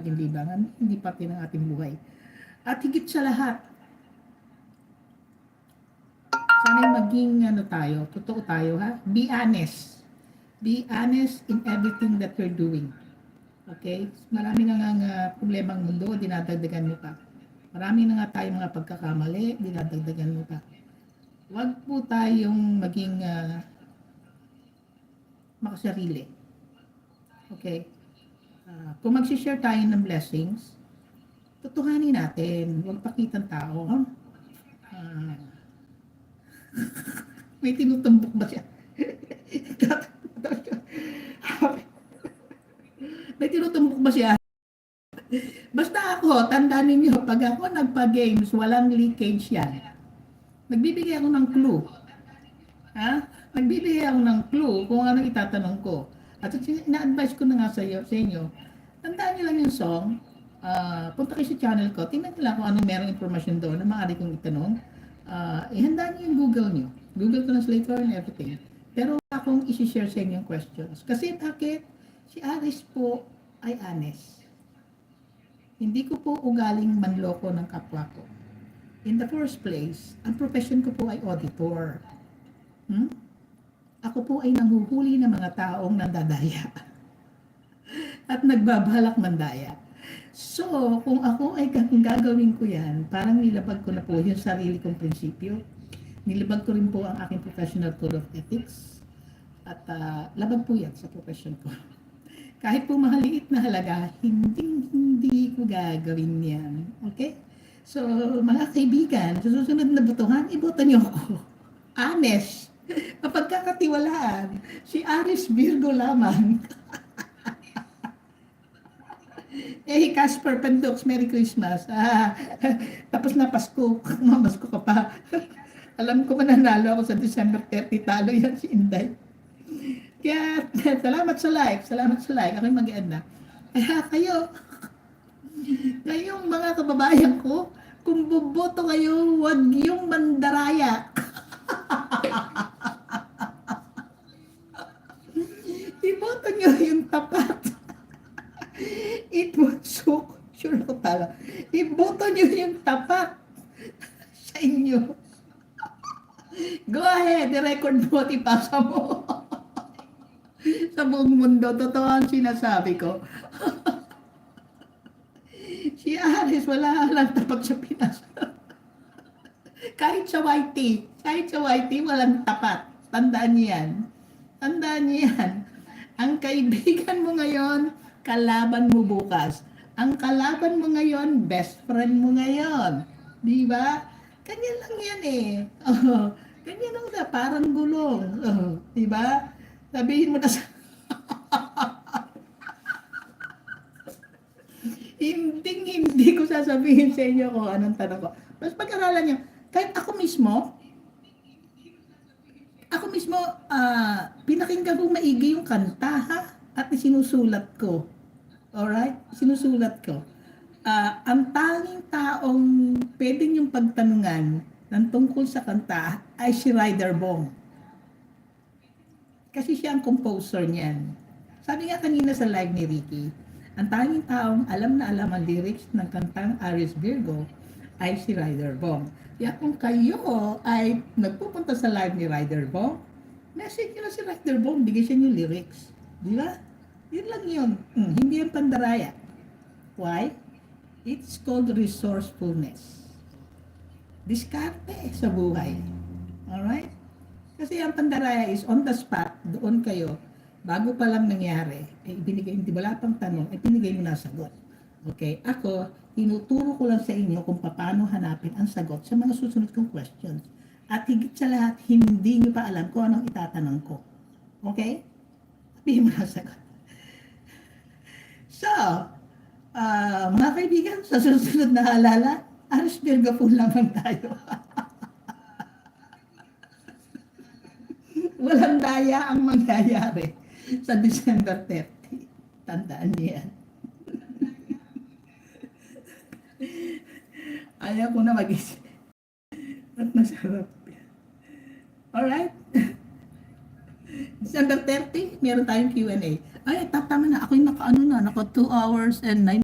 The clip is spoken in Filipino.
ating libangan, hindi parte ng ating buhay. At higit sa lahat, sana'y maging tayo, totoo tayo ha. Be honest. Be honest in everything that we're doing. Okay? Marami na nga problemang mundo, dinadagdagan mo pa. Marami na nga tayong mga pagkakamali, dinadagdagan mo pa. Huwag po tayong maging makasarili. Okay? Kung mag-share tayo ng blessings, tutuhanin natin. Huwag pakitang tao. May tinutumbok ba siya? May tinutumbok ba siya? Basta ako, tandaan ninyo, pag ako nagpa-games, walang leakage yan. Nagbibigay ako ng clue. Ha? Nagbibigay ako ng clue kung ano itatanong ko. At ina-advise ko na nga sa inyo, tandaan nyo lang yung song, punta kayo sa channel ko, tingnan nyo lang kung anong merong informasyon doon na maaari kong itanong. Ihanda nyo yung Google nyo. Google Translator and everything. Pero wala akong isi-share sa inyo yung questions. Kasi bakit? Si Aris po ay honest. Hindi ko po ugaling manloko ng kapwa ko. In the first place, ang profession ko po ay auditor. Ako po ay nanghuhuli ng mga taong nandadaya at nagbabalak mandaya. So, kung ako ay gagawin ko yan, parang nilabag ko na po yung sarili kong prinsipyo. Nilabag ko rin po ang aking professional code of ethics. At labag po yan sa profession ko. Kahit po mahaliit na halaga, hindi ko gagawin yan. Okay? So, mga kaibigan, sa susunod na botohan, iboto niyo ako. Honest. Mapagkakatiwalaan. Si Aris Virgo lamang. Casper Pandux, Merry Christmas. Tapos na Pasko. Mamasko ka pa. Alam ko mananalo ako sa December 30. Talo yan si Inday. Kaya, salamat sa like. Salamat sa like. Ako'y mag-end na. Kayong mga kababayan ko, kung buboto kayo, huwag yung mandaraya. Iboto nyo yung tapat. Sure ako tala. Iboto nyo yung tapat sa inyo. Go ahead, i-record mo, ipasa mo. Sa buong mundo, totoo ang sinasabi ko. Si Aris, wala lang tapat sa Pinas. Kahit sa YT, walang tapat. Tandaan niyo yan. Tandaan niyo yan. Ang kaibigan mo ngayon, kalaban mo bukas. Ang kalaban mo ngayon, best friend mo ngayon. Di ba? Ganyan lang yan eh. Ganyan lang na, parang gulong. Di ba? Sabihin mo na sa... hindi ko sasabihin sa inyo kung anong tanong ko. Mas pag-aralan nyo, kahit ako mismo, pinakinggan ko maigi yung kanta, ha? At sinusulat ko. Alright? Sinusulat ko. Ang tanging taong pwedeng yung pagtanungan ng tungkol sa kanta ay si Ryder Bong. Kasi siya ang composer niyan. Sabi nga kanina sa live ni Ricky, ang tanging taong alam na alam ang lyrics ng kantang Aris Virgo ay si Ryder Bong. Kaya kung kayo ay nagpupunta sa live ni Ryder Bong, message nyo na si Ryder Bong, bigay siya yung lyrics. Di ba? Yun lang yun. Hindi yung pandaraya. Why? It's called resourcefulness. Diskarte sa buhay. Alright? Kasi ang pandaraya is on the spot, doon kayo, bago pa lang nangyari, ibinigay, hindi wala pang tanong, ibinigay mo na sagot. Okay? Ako, tinuturo ko lang sa inyo kung paano hanapin ang sagot sa mga susunod kong questions. At higit sa lahat, hindi nyo pa alam kung anong itatanong ko. Okay? Sabihin mo na sagot. So, mga kaibigan, sa susunod na halala, Aris Virgo po lamang tayo. Walang daya ang mangyayari sa December 30. Tandaan niyo yan. Ayaw ko na mag-isip. At masarap yan. Alright? December 30, meron tayong Q&A. Ay, tama na. Ako'y naka 2 hours and 9